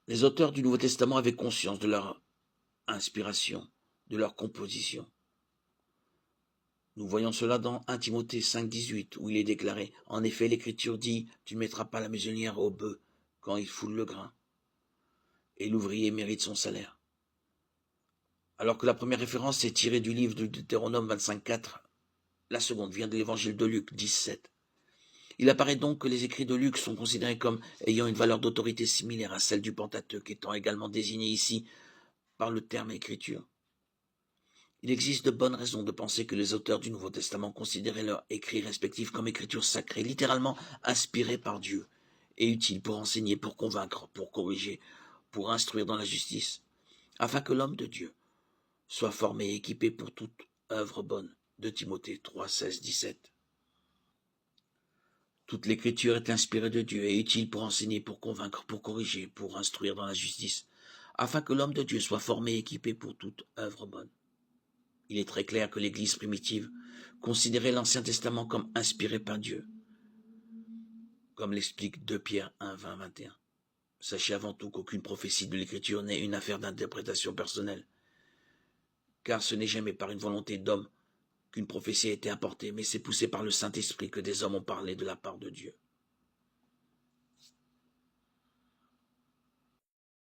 Les auteurs du Nouveau Testament avaient conscience de leur inspiration, de leur composition. Nous voyons cela dans 1 Timothée 5,18, où il est déclaré « En effet, l'Écriture dit « Tu ne mettras pas la muselière au bœuf quand il foule le grain, et l'ouvrier mérite son salaire. » Alors que la première référence est tirée du livre de Deutéronome 25,4, la seconde vient de l'évangile de Luc 10,7. Il apparaît donc que les écrits de Luc sont considérés comme ayant une valeur d'autorité similaire à celle du Pentateuque, étant également désignés ici par le terme écriture. Il existe de bonnes raisons de penser que les auteurs du Nouveau Testament considéraient leurs écrits respectifs comme écritures sacrées, littéralement inspirées par Dieu, et utiles pour enseigner, pour convaincre, pour corriger, pour instruire dans la justice, afin que l'homme de Dieu soit formé et équipé pour toute œuvre bonne. De Timothée 3, 16, 17. Toute l'écriture est inspirée de Dieu et utile pour enseigner, pour convaincre, pour corriger, pour instruire dans la justice, afin que l'homme de Dieu soit formé et équipé pour toute œuvre bonne. Il est très clair que l'Église primitive considérait l'Ancien Testament comme inspiré par Dieu, comme l'explique 2 Pierre 1, 20, 21. Sachez avant tout qu'aucune prophétie de l'Écriture n'est une affaire d'interprétation personnelle, car ce n'est jamais par une volonté d'homme qu'une prophétie a été apportée, mais c'est poussé par le Saint-Esprit que des hommes ont parlé de la part de Dieu.